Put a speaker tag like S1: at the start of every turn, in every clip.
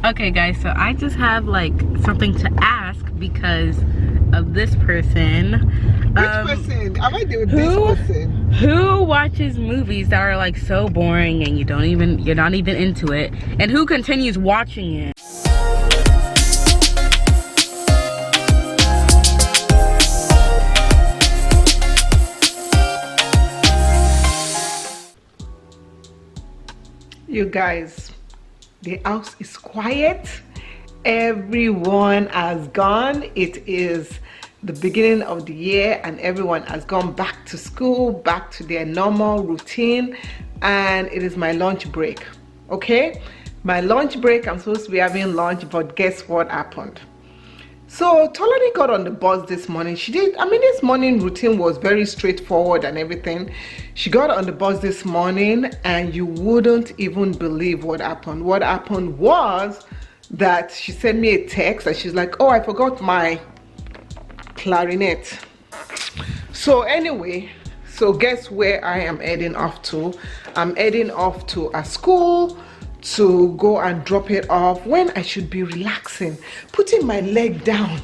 S1: Okay guys, so I just have like something to ask because of this person.
S2: Which person? Am I with this person?
S1: Who watches movies that are like so boring and you're not even into it? And who continues watching it?
S2: You guys, the house is quiet. Everyone has gone. It is the beginning of the year and everyone has gone back to school, back to their normal routine, and it is my lunch break. Okay, my lunch break. I'm supposed to be having lunch, but guess what happened? So Tolani got on the bus this morning. This morning routine was very straightforward and everything. She got on the bus this morning and you wouldn't even believe what happened. What happened was that she sent me a text and she's like, oh, I forgot my clarinet. So anyway, so guess where I am heading off to? I'm heading off to a school to go and drop it off when I should be relaxing, putting my leg down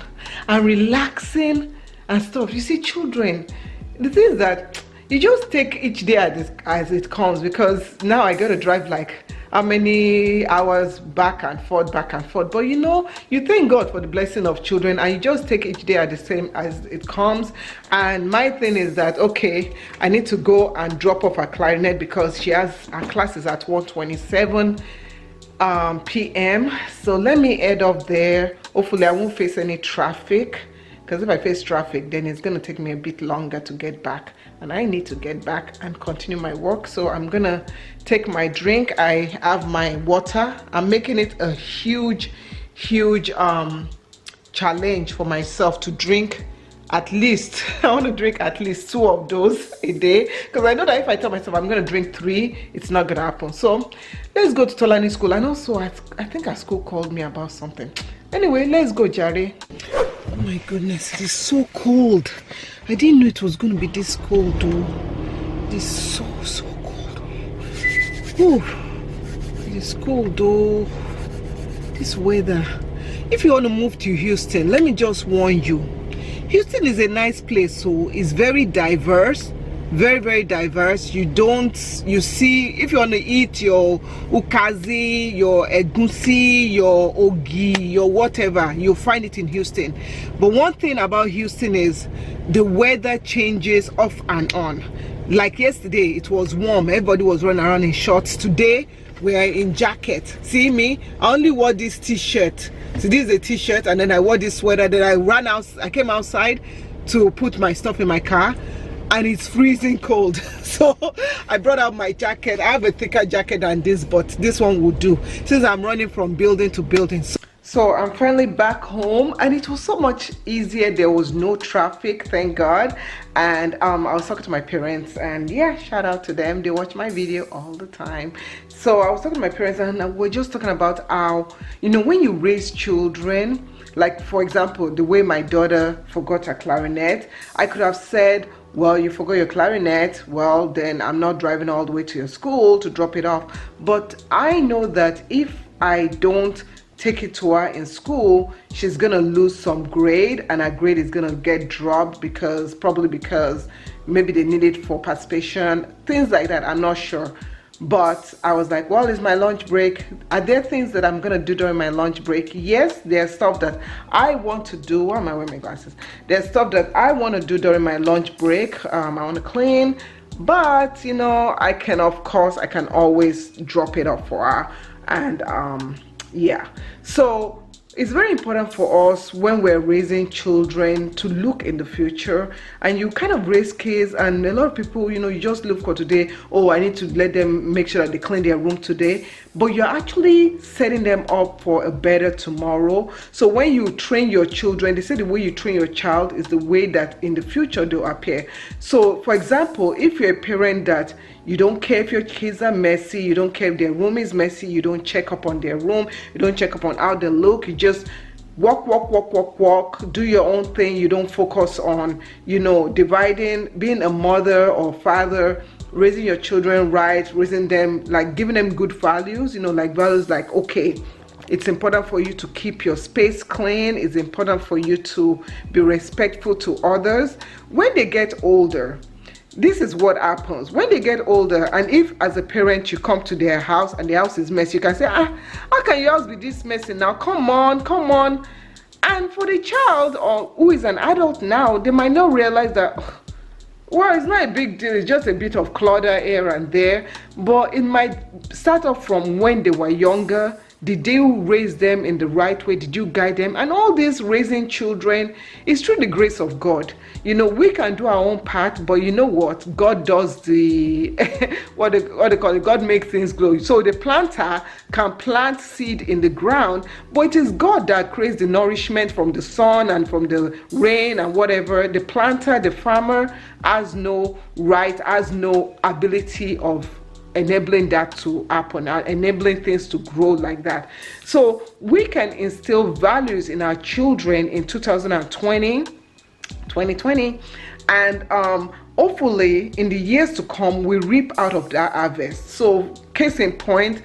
S2: and relaxing and stuff. You see, children, the thing is that you just take each day as it comes, because now I gotta drive like how many hours back and forth. But you know, you thank God for the blessing of children and you just take each day at the same as it comes. And my thing is that, okay, I need to go and drop off her clarinet because her classes at 1:27 p.m. So let me head off there. Hopefully I won't face any traffic, because if I face traffic then it's going to take me a bit longer to get back, and I need to get back and continue my work. So I'm gonna take my drink. I have my water. I'm making it a huge challenge for myself to drink at least I want to drink at least 2 of those a day, because I know that if I tell myself I'm going to drink 3, it's not going to happen. So let's go to Tolani school. And also I think our school called me about something. Anyway, let's go, Jare. Oh my goodness, it is so cold. I didn't know it was going to be this cold though. It is so cold. Ooh, it is cold though. This weather. If you want to move to Houston, let me just warn you, Houston is a nice place. So it's very diverse, very diverse. You see, if you want to eat your ukazi, your egusi, your ogi, your whatever, you'll find it in Houston. But one thing about Houston is the weather changes off and on. Like yesterday, it was warm, everybody was running around in shorts. Today we are in jacket. See me, I only wore this t-shirt. So this is a t-shirt, and then I wore this sweater. Then I came outside to put my stuff in my car, and it's freezing cold. So I brought out my jacket. I have a thicker jacket than this, but this one will do since I'm running from building to building. So I'm finally back home, and it was so much easier. There was no traffic, thank God. And I was talking to my parents, and yeah, shout out to them. They watch my video all the time. So I was talking to my parents, and we're just talking about how, you know, when you raise children, like for example, the way my daughter forgot her clarinet, I could have said, well, you forgot your clarinet, well then I'm not driving all the way to your school to drop it off. But I know that if I don't take it to her in school, she's gonna lose some grade, and her grade is gonna get dropped probably because maybe they need it for participation, things like that. I'm not sure. But I was like, well, it's my lunch break. Are there things that I'm gonna do during my lunch break? Yes, there's stuff that I want to do. Why am I wearing my glasses? There's stuff that I want to do during my lunch break. I want to clean, but you know, I can always drop it off for her. And yeah, so it's very important for us when we're raising children to look in the future. And you kind of raise kids, and a lot of people, you know, you just look for today. Oh, I need to let them make sure that they clean their room today, but you're actually setting them up for a better tomorrow. So when you train your children, they say the way you train your child is the way that in the future they'll appear. So for example, if you're a parent that you don't care if your kids are messy, you don't care if their room is messy, you don't check up on their room, you don't check up on how they look, you just walk, do your own thing. You don't focus on, you know, dividing, being a mother or father, raising your children right, raising them, like giving them good values, you know, like values like, okay, It's important for you to keep your space clean. It's important for you to be respectful to others. When they get older, this is what happens. When they get older, and if as a parent you come to their house and the house is messy, you can say, how can your house be this messy now? Come on. And for the child, or who is an adult now, they might not realize that, well, it's not a big deal, it's just a bit of clutter here and there. But it might start off from when they were younger. Did you raise them in the right way? Did you guide them? And all this raising children is through the grace of God. You know, we can do our own part, but you know what? God does the, what they call it, God makes things grow. So the planter can plant seed in the ground, but it is God that creates the nourishment from the sun and from the rain and whatever. The planter, the farmer, has no right, has no ability of enabling that to happen, enabling things to grow like that. So we can instill values in our children in 2020, and hopefully in the years to come we reap out of that harvest. So case in point,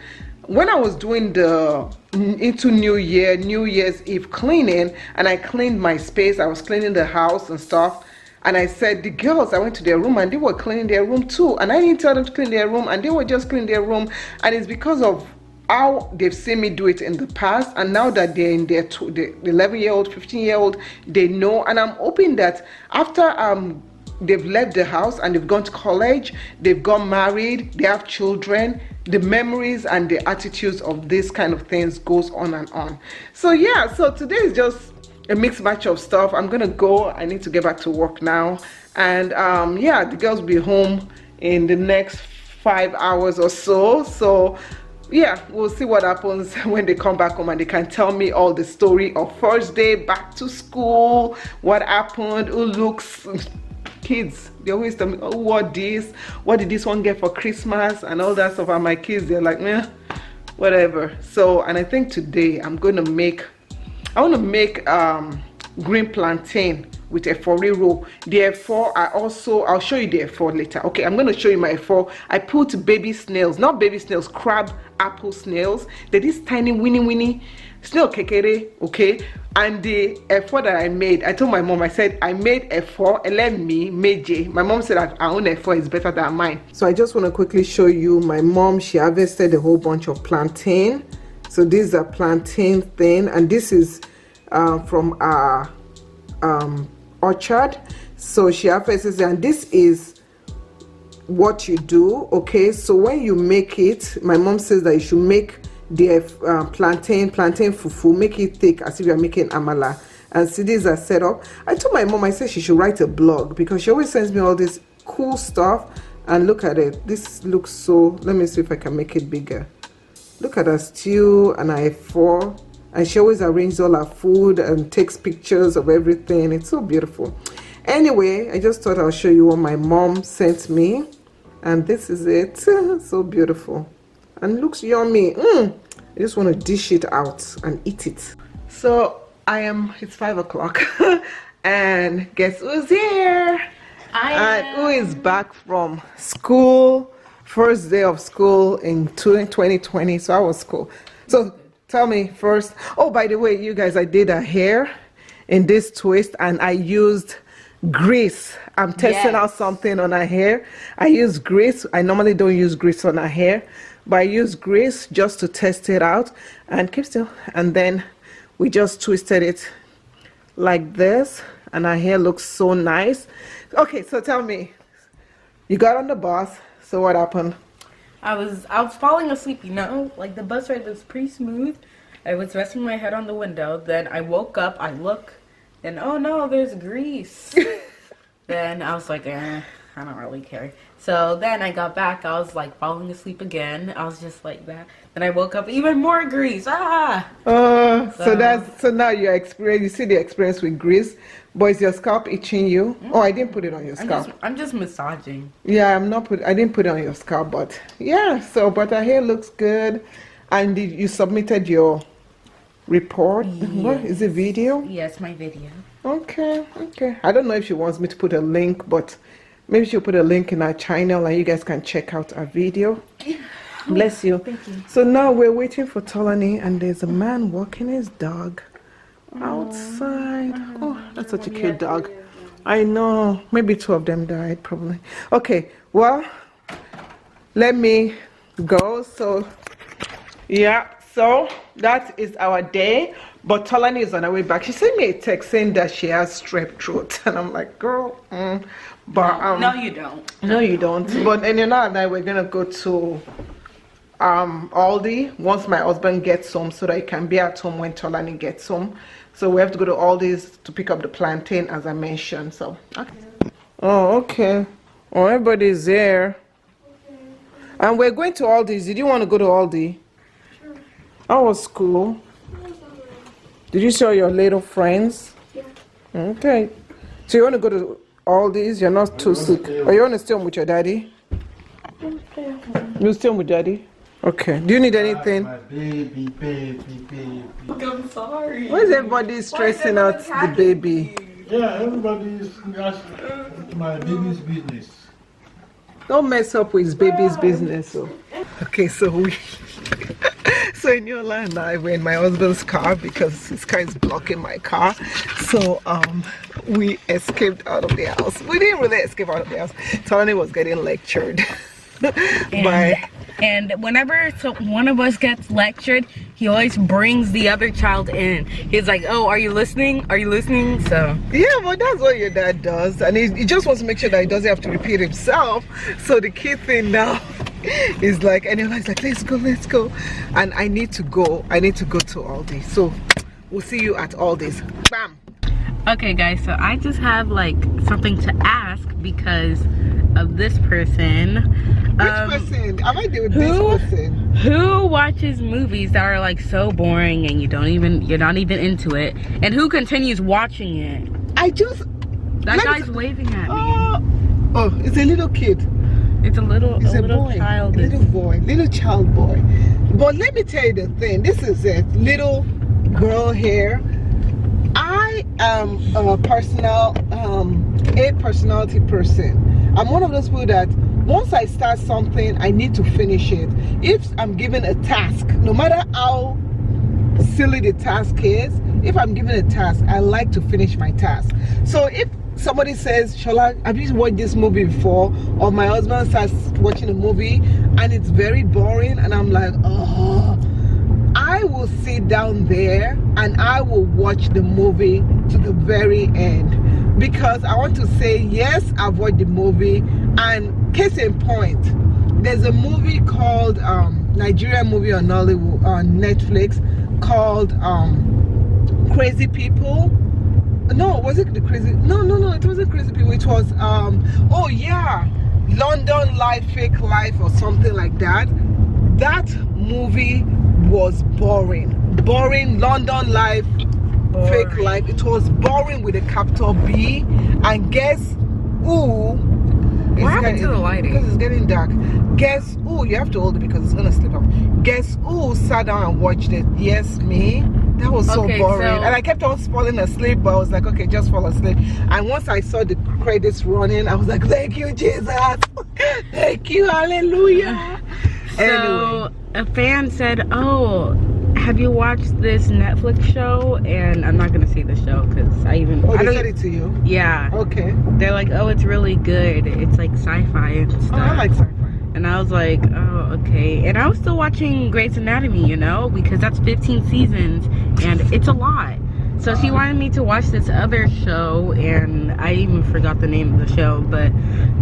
S2: when I was doing the into New Year's Eve cleaning, and I cleaned my space, I was cleaning the house and stuff. And I said, the girls, I went to their room and they were cleaning their room too. And I didn't tell them to clean their room, and they were just cleaning their room. And it's because of how they've seen me do it in the past. And now that they're in their the 11-year-old, 15-year-old, they know. And I'm hoping that after they've left the house and they've gone to college, they've got married, they have children, the memories and the attitudes of these kind of things goes on and on. So yeah, so today is just a mixed match of stuff. I'm gonna go, I need to get back to work now. And yeah, the girls will be home in the next 5 hours or so. So yeah, we'll see what happens when they come back home and they can tell me all the story of first day back to school, what happened, who looks, kids, they always tell me, oh, what did this one get for Christmas and all that stuff. And my kids, they're like, meh, whatever. So, and I think today I want to make green plantain with a roll. The F4, I'll show you the F4 later. Okay, I'm going to show you my F4. I put baby snails, not baby snails, crab apple snails. They're this tiny winnie snail kekere, okay? And the F4 that I made, I told my mom, I said, I made F4, and let me meje. My mom said that our own F4 is better than mine. So I just want to quickly show you my mom. She harvested a whole bunch of plantain. So this is a plantain thing, and this is from our orchard. So she harvests it, and this is what you do. Okay, so when you make it, my mom says that you should make the plantain fufu, make it thick as if you're making amala. And see, these are set up. I told my mom, I said she should write a blog because she always sends me all this cool stuff. And look at it, this looks so, let me see if I can make it bigger. Look at her stew and her F4, and she always arranges all her food and takes pictures of everything. It's so beautiful. Anyway, I just thought I'll show you what my mom sent me, and this is it. So beautiful and looks yummy. I just want to dish it out and eat it. So it's 5 o'clock and guess who's here? And who is back from school? First day of school in 2020. So I was cool. So tell me first. Oh, by the way, you guys, I did her hair in this twist and I used grease. I'm testing out something on her hair. I use grease. I normally don't use grease on her hair, but I use grease just to test it out. And keep still. And then we just twisted it like this, and her hair looks so nice. Okay, so tell me, you got on the bus. So what happened?
S1: I was falling asleep, you know, like the bus ride was pretty smooth. I was resting my head on the window. Then I woke up, I look, and oh no, there's grease. Then I was like, I don't really care. So then I got back, I was like falling asleep again. I was just like that. Then I woke up, even more grease. So now you see the experience with grease. But is your scalp itching you? Oh, I didn't put it on your scalp. I'm just massaging.
S2: Yeah, I didn't put it on your scalp, but yeah. So, but her hair looks good, and you submitted your report. Yes. What is it? Video?
S1: Yes, my video.
S2: Okay. I don't know if she wants me to put a link, but maybe she'll put a link in our channel, and you guys can check out our video. Bless you.
S1: Thank you.
S2: So now we're waiting for Tolani, and there's a man walking his dog outside. Oh, that's such a cute dog. I know. Maybe 2 of them died, probably. Okay, well, let me go. So, yeah, so that is our day. But Tolani is on her way back. She sent me a text saying that she has strep throat. And I'm like, girl, But,
S1: no, you don't.
S2: No, you don't. But Eniola and I, we're going to go to Aldi once my husband gets home so that he can be at home when Tolani gets home. So we have to go to Aldi's to pick up the plantain, as I mentioned. So, okay. Oh, okay. Oh, everybody's there. Okay. And we're going to Aldi's. Did you want to go to Aldi? Sure. How was school? Did you see your little friends? Yeah. Okay. So you want to go to Aldi's? You're not too sick. Or you want to stay home with your daddy? You stay home with daddy? Okay. Do you need anything?
S3: My baby.
S1: Look, I'm sorry.
S2: Why is everybody stressing out the baby?
S3: Yeah, everybody's my baby's business.
S2: Don't mess up with his baby's business. So. Okay, so so Eniola and I were in my husband's car because his car is blocking my car. So we escaped out of the house. We didn't really escape out of the house. Tolani was getting lectured
S1: and whenever one of us gets lectured, he always brings the other child in. He's like, oh, are you listening? Are you listening? So
S2: yeah, but that's what your dad does, and he just wants to make sure that he doesn't have to repeat himself. So the key thing now is like, and he's like, let's go, and I need to go to Aldi. So we'll see you at Aldi's. Bam.
S1: Okay guys, so I just have like something to ask because of this person.
S2: Which person? Am I doing this person?
S1: Who watches movies that are like so boring and you're not even into it? And who continues watching it?
S2: That
S1: guy's waving at me.
S2: Oh, it's a little kid.
S1: It's a little
S2: boy.
S1: child.
S2: Little child boy. But let me tell you the thing. This is it. Little girl here. I am a personality person. I'm one of those people that once I start something, I need to finish it. If I'm given a task, no matter how silly the task is, if I'm given a task, I like to finish my task. So if somebody says, Shola, have you watched this movie before? Or my husband starts watching a movie and it's very boring and I'm like, oh, I will sit down there and I will watch the movie to the very end. Because I want to say, yes, I've watched the movie. And case in point, there's a movie called Nigerian movie on Netflix called Crazy People. No, was it the Crazy? No, it wasn't Crazy People. It was oh yeah, London Life, Fake Life, or something like that. That movie was boring. London Life, Fake Life. It was boring with a capital B. And guess who?
S1: What happened to the lighting?
S2: Because it's getting dark. Guess who? You have to hold it because it's gonna slip off. Guess who sat down and watched it? Yes, me. That was so boring. And I kept on falling asleep, but I was like, okay, just fall asleep. And once I saw the credits running, I was like, thank you, Jesus. Thank you, hallelujah.
S1: So anyway, a fan said, oh, have you watched this Netflix show? And I'm not gonna say the show because I
S2: said it to you?
S1: Yeah.
S2: Okay.
S1: They're like, oh, it's really good. It's like sci-fi and stuff.
S2: Oh, I like sci-fi.
S1: And I was like, oh, okay. And I was still watching Grey's Anatomy, you know, because that's 15 seasons and it's a lot. So she wanted me to watch this other show, and I even forgot the name of the show, but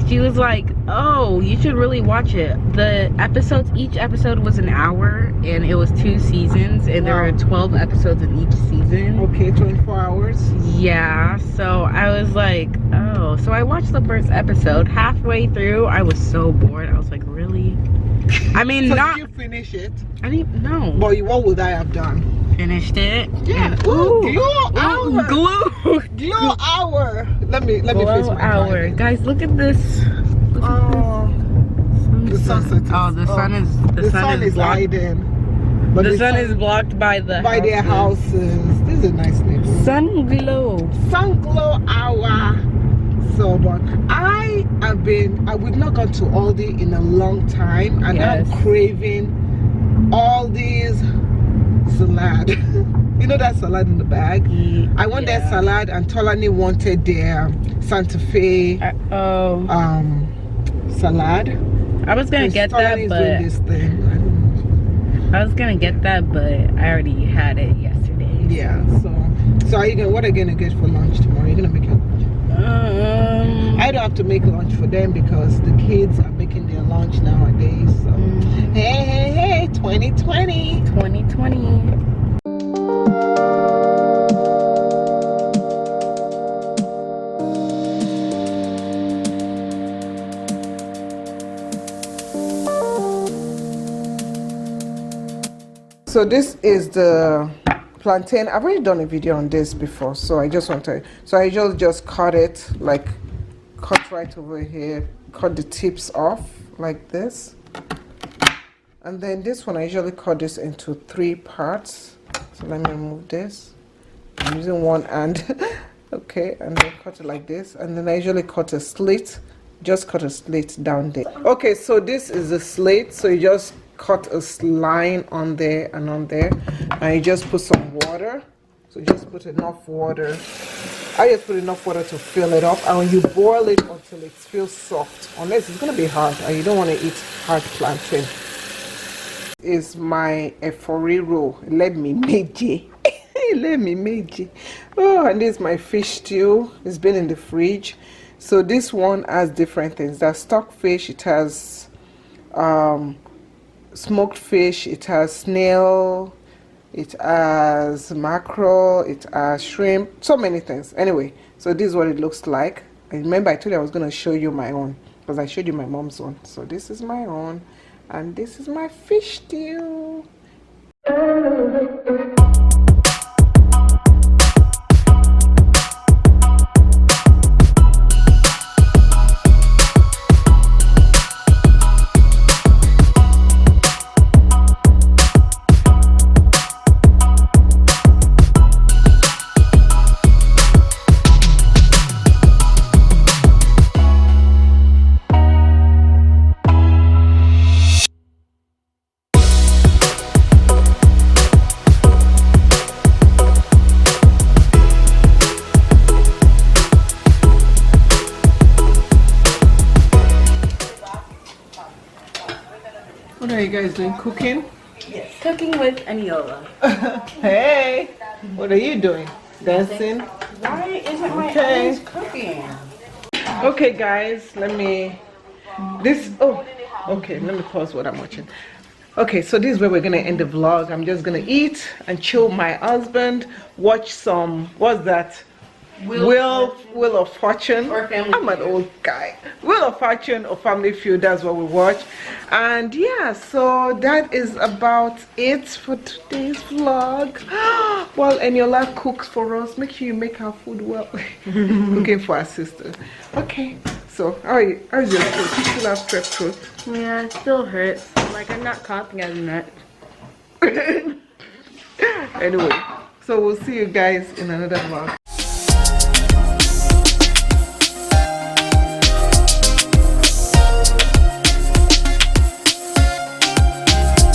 S1: she was like, oh, you should really watch it. The episodes, each episode was an hour, and it was 2 seasons, and there were 12 episodes in each season.
S2: Okay, 24 hours.
S1: Yeah, so I was like, oh. So I watched the first episode. Halfway through, I was so bored. I was like, really? I mean,
S2: so
S1: not...
S2: Did you finish it?
S1: I didn't know.
S2: But what would I have done?
S1: Finished it.
S2: Yeah.
S1: And,
S2: ooh, glow hour.
S1: Glow
S2: hour. Let me face my
S1: hour. Guys, look at this. Look at
S2: the sunset.
S1: The sun is
S2: hiding. But
S1: the sun is blocked by their houses.
S2: This is a nice neighborhood.
S1: Sun glow
S2: hour. So, but we've not gone to Aldi in a long time, and I'm craving Aldi's salad. You know that salad in the bag? I want their salad, and Tolani wanted their Santa Fe salad.
S1: I was gonna get that, but I was gonna get that, but I already had it yesterday.
S2: Yeah. So are you gonna? What are you gonna get for lunch tomorrow? Are you gonna make your lunch? I don't have to make lunch for them because the kids are making their lunch nowadays. So hey, 2020.
S1: 2020.
S2: So this is the plantain. I've already done a video on this before, so I just want to. So I just cut it, like cut right over here, cut the tips off like this, and then this one I usually cut this into 3 parts. So let me remove this. I'm using one hand. Okay, and then cut it like this, and then I usually cut a slit. Just cut a slit down there. Okay, so this is a slit. So you just cut a line on there and on there, and you just put some water. So just put enough water. I just put enough water to fill it up, and when you boil it until it feels soft, unless it's gonna be hard and you don't want to eat hard plantain. Is my efori roll. Let me make it. Let me make it. Oh, and this is my fish stew. It's been in the fridge. So this one has different things. There's stockfish. It has smoked fish. It has snail. It has mackerel. It has shrimp. So many things. Anyway, so this is what it looks like. And remember, I told you I was going to show you my own because I showed you my mom's one. So this is my own, and this is my fish stew. What are you guys doing? Cooking?
S1: Yes. Cooking with Aniola.
S2: Hey, what are you doing? Dancing?
S1: Why isn't my eyes cooking?
S2: Okay, guys, let me pause what I'm watching. Okay, so this is where we're gonna end the vlog. I'm just gonna eat and chill with my husband, watch some, what's that? Wheel of Fortune.
S1: Or Family
S2: I'm an old guy. Wheel of Fortune or Family Feud, that's what we watch. And yeah, so that is about it for today's vlog. Well, Eniola cooks for us. Make sure you make her food well. Cooking for our sister. Okay, so how's your throat? You still have strep throat?
S1: Yeah, it still hurts. Like I'm not coughing as much.
S2: Anyway, so we'll see you guys in another vlog.